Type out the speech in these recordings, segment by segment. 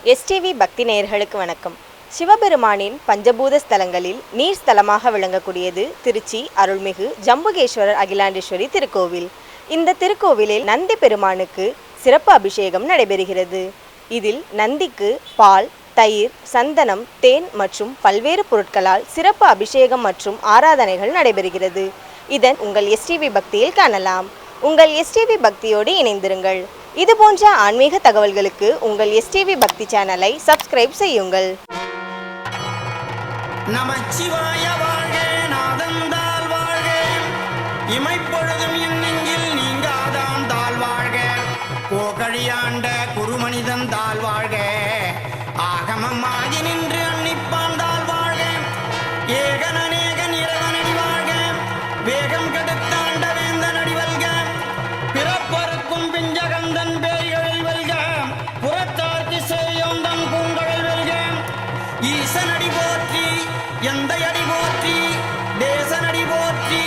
STV பக்தி நேயர்களுக்கு வணக்கம். சிவபெருமானின் பஞ்சபூத ஸ்தலங்களில் நீர் ஸ்தலமாக விளங்கக்கூடியது திருச்சி அருள்மிகு ஜம்புகேஸ்வரர் அகிலாண்டேஸ்வரி திருக்கோவில். இந்த திருக்கோவிலில் நந்தி பெருமானுக்கு சிறப்பு அபிஷேகம் நடைபெறுகிறது. இதில் நந்திக்கு பால், தயிர், சந்தனம், தேன் மற்றும் பல்வேறு பொருட்களால் சிறப்பு அபிஷேகம் மற்றும் ஆராதனைகள் நடைபெறுகிறது. இதன் உங்கள் எஸ்டிவி பக்தியில் காணலாம். உங்கள் எஸ்டிவி பக்தியோடு இணைந்திருங்கள். இது போன்ற ஆன்மீக தகவல்களுக்கு உங்கள் எஸ்டிவி பக்தி சேனலை சப்ஸ்கிரைப் செய்யுங்கள். நமச்சிவாய வாழ்க, நாதந்தால் வாழ்க, இமைப்பொழுதும் என் நெஞ்சில் நீங்காதான் தாழ் வாழ்க, கோகழியாண்ட குருமனிதன் தாழ் வாழ்க, ஆகமம் ஆகி நின்று அன்னிப்பான் தாழ் வாழ்க, ஏகனநேகன் இறைவனடி வாழ்க, வேகம் கெடுத்தாண்ட வேந்தன் அடி வல்க, பிறப்பருக்கும் பிஞ்சகந்தன் பேய்களில் வெல்க, புறத்தார்க்கு சேயோந்தன் பூங்கழல் வெல்க, ஈசனடி போற்றி எந்த அடி போற்றி, தேசனடி போற்றி,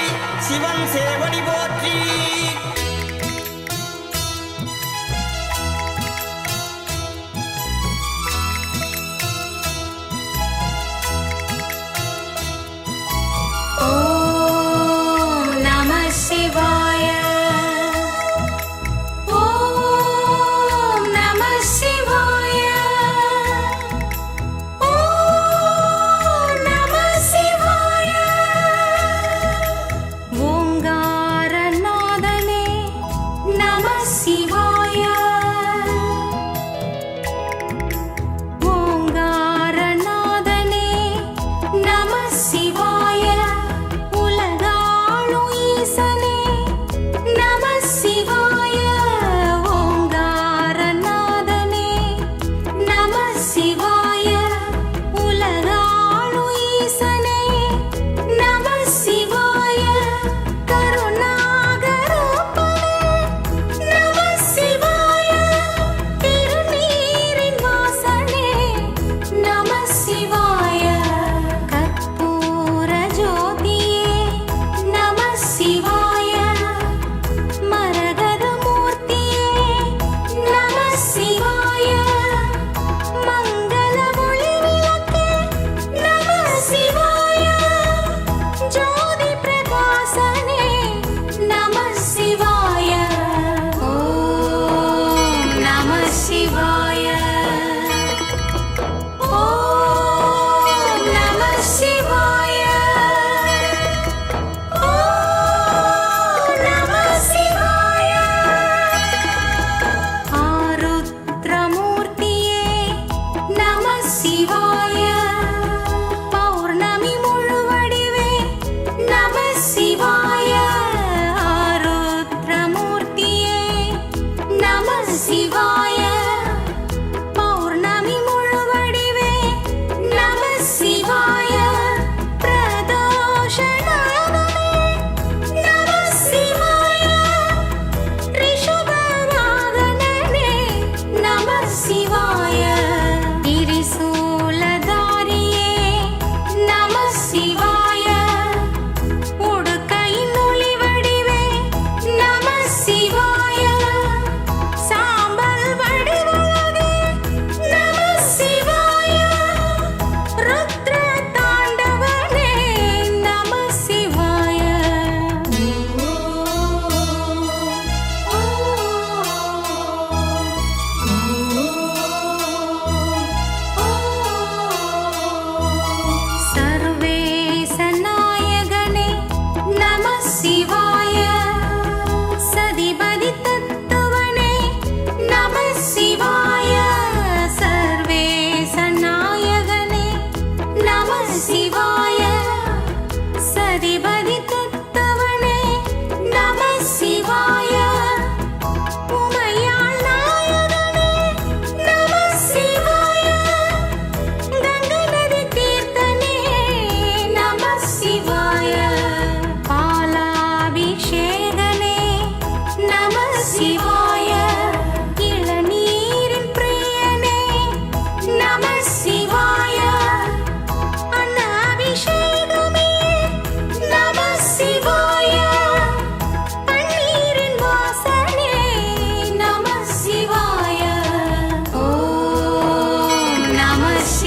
சிவன் சேவடி போற்றி.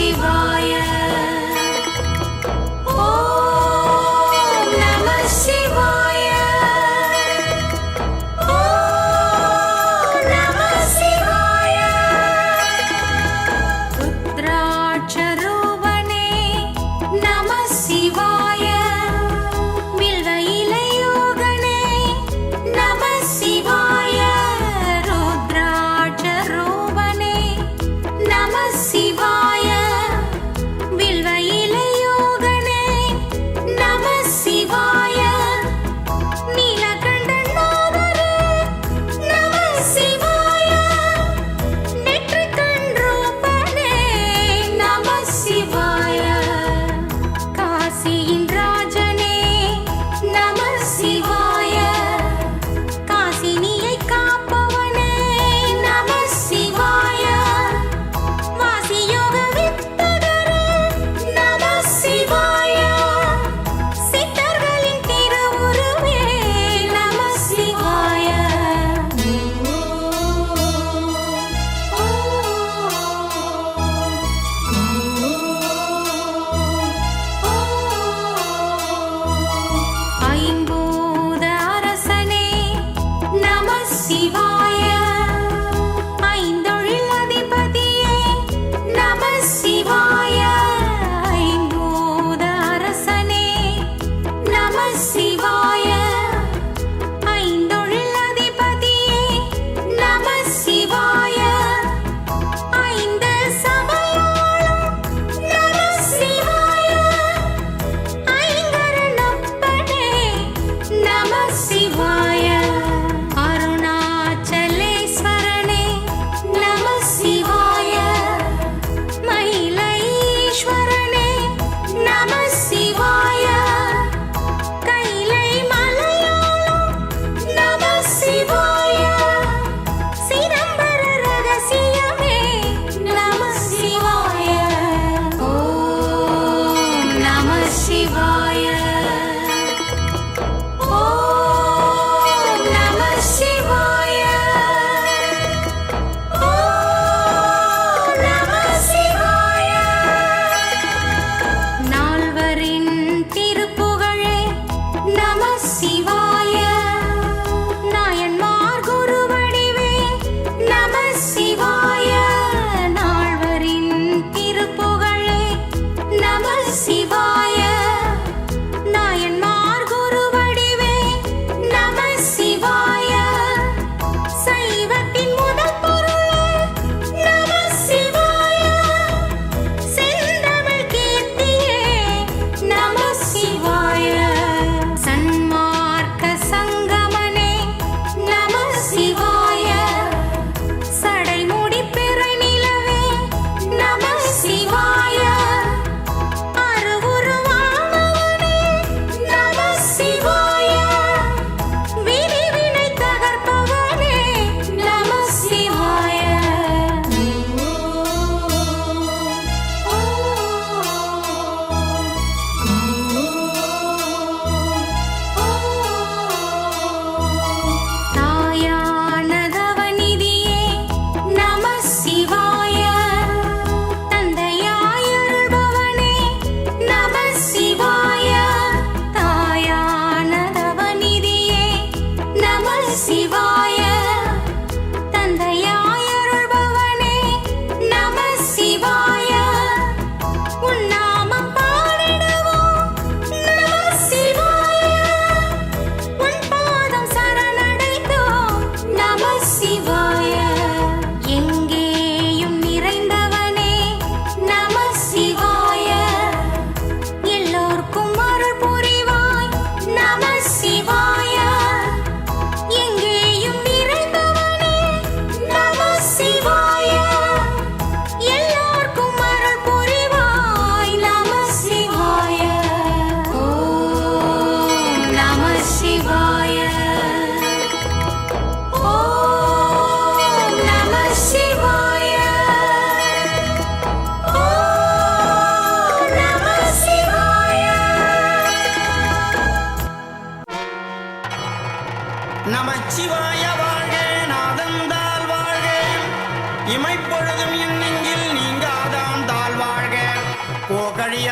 சிவாய. ஓம் நம சிவாய. ஓம் நம சிவாய. ருத்ராட்சரூபனே நம சிவாய. வில்வ இலையோகனே நம சிவாய. ருத்ராட்சரூபனே நம சிவாய.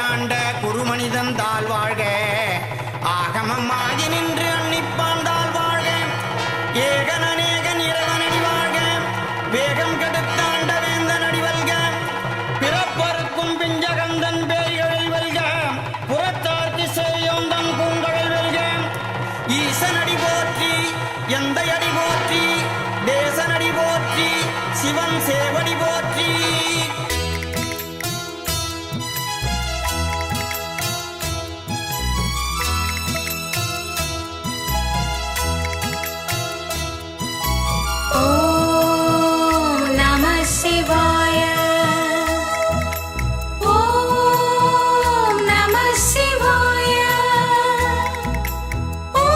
கோகழியாண்ட குருமனிதன் தாழ் வாழ்க ஆகமம் ஆகி நின்று அன்னிப்பான் தாழ் வாழ்க ஏகன் அநேகன் இறைவனடி வாழ்க வேகம் கெடுத்தாண்ட வேந்தன் அடிவல்க பிறப்பருக்கும் பிஞ்சகந்தன் பேய்களில் வெல்க புறத்தார்க்கு செய்யோந்தன் பூங்கடல் வெல்க ஈசனடி போற்றி எந்த அடி போற்றி தேசனடி போற்றி சிவன் சேவடி போற்றி ஓம் நம சிவாய ஓம் நம சிவாய ஓம்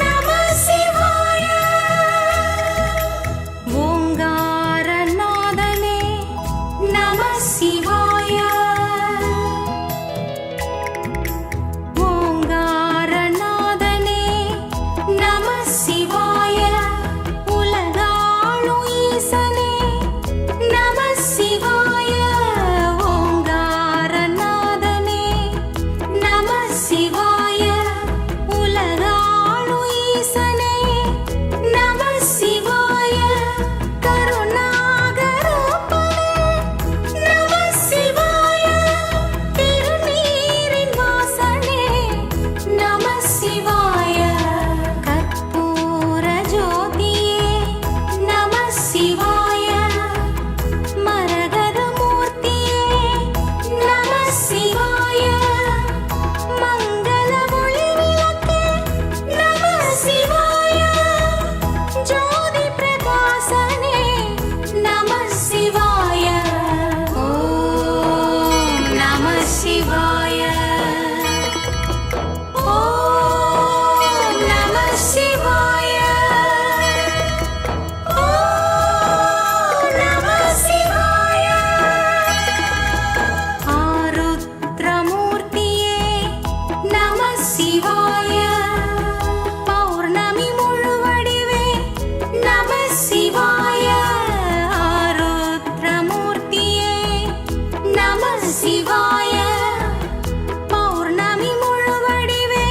நம சிவாய ஓங்காரநாதனே நம சிவாய ஓங்காரநாதனே நம சிவாய உலகாளும் ஈசனே நம சிவாய ஓங்காரநாதனே நம சிவாய உலகாளும் ஈசனே நம சிவாய கருணாகரூபனே நம சிவாய திருநீரின் வாசனே நம சிவாய கற்பூர ஜோதியே நம சிவாய மரகத மூர்த்தியே நம சிவாய மங்கள ஒளி விளக்கே நம சிவாய ஜோதி பிரகாசனே நம சிவாய ஓம் நம சிவாய ஓம் நம சிவாய ஓம் நம சிவாய ஆருத்ரமூர்த்தியே நம சிவாய பௌர்ணமி முழுவடிவே நம சிவாய ஆருத்ரமூர்த்தியே நம சிவாய பௌர்ணமி முழுவடிவே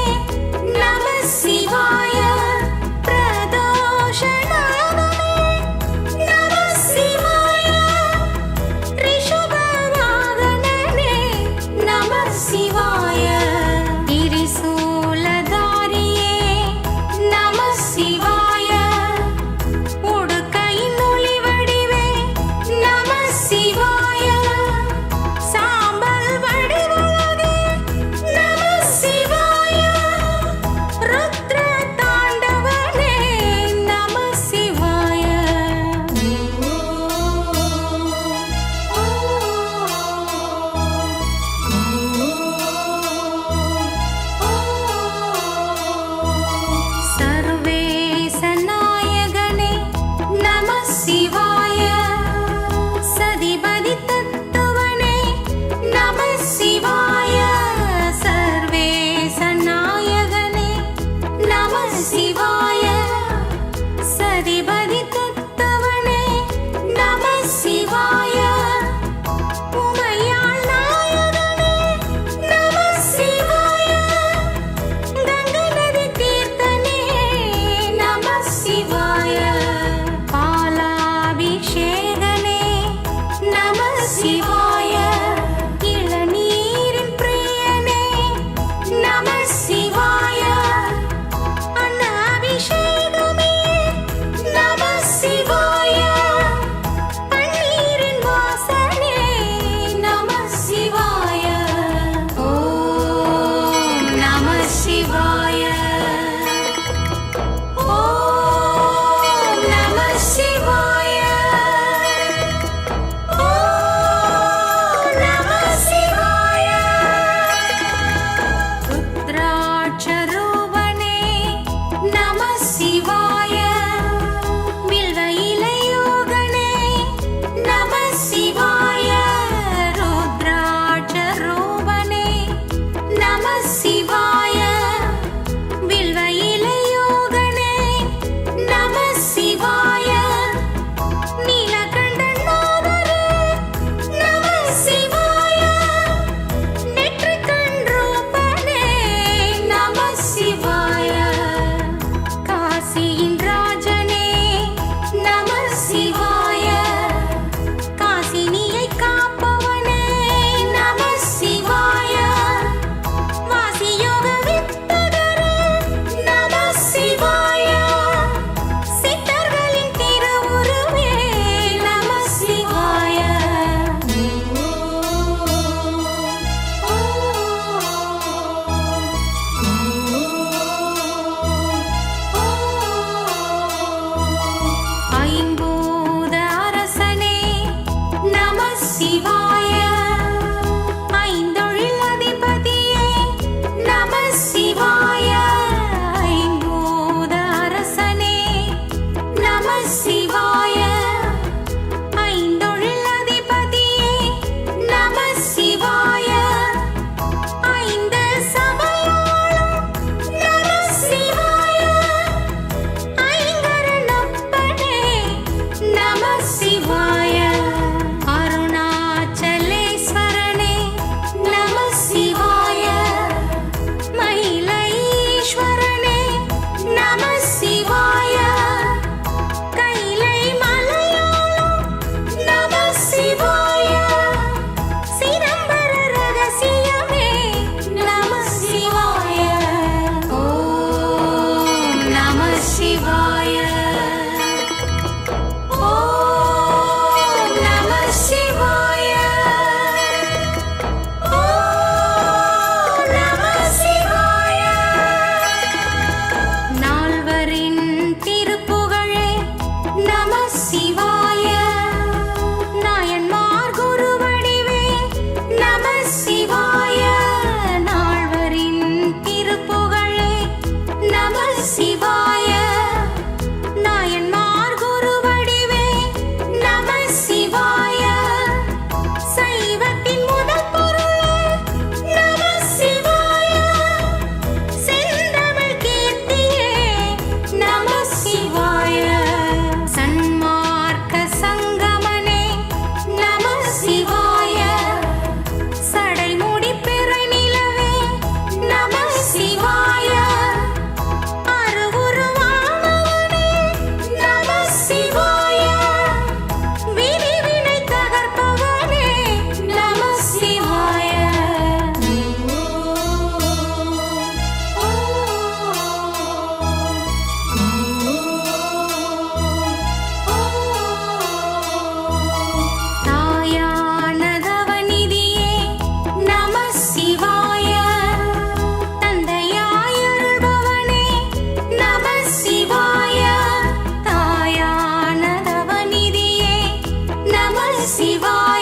நம சிவாய பிரதோஷநாதனே நம சிவாய ரிஷபவாகனனே நம சிவாய திரிசூலதாரியே நம சிவாய உடுக்கையின் ஒளி வடிவே நம சிவாய சாம்பல் சிவாய ஐந்தொழில் அதிபதியே நம சிவாய ஐம்பூத அரசனே நம சிவாய ஐந்தொழில் அதிபதியே நம சிவாய ஐந்து சபையாளும் நம சிவாய ஐங்கரனப்பனே நம சிவாய அருணாச்சலேஸ்வரனே நம சிவாய மயிலைஈஸ்வரனே நம சிவாய கைலை மலையாளும் நம சிவாய சிதம்பர ரகசியமே நம சிவாய ஓம் நம சிவாய ஓம் நம சிவாய ஓம் நம சிவாய நால்வரின் திருப்புகழே நம சிவாய நாயன்மார் குருவடிவே நம சிவாய நால்வரின் திருப்புகழே நம சிவாய நாயன்மார் குருவடிவே நம சிவாய சைவத்தின் முதல் பொருளே நம சிவாய செந்தமிழ் கீர்த்தியே நம சிவாய சன்மார்க்க சங்கமனே நம சிவாய சடைமுடி பிறை நிலவே நம சிவாய அருவுருவானவனே நம சிவாய விரிவினை தகர்ப்பவனே நம சிவாய தாயானதவநிதியே நம சிவாய தந்தையாயருள்பவனே நம சிவாய தாயானதவநிதியே நம சிவாய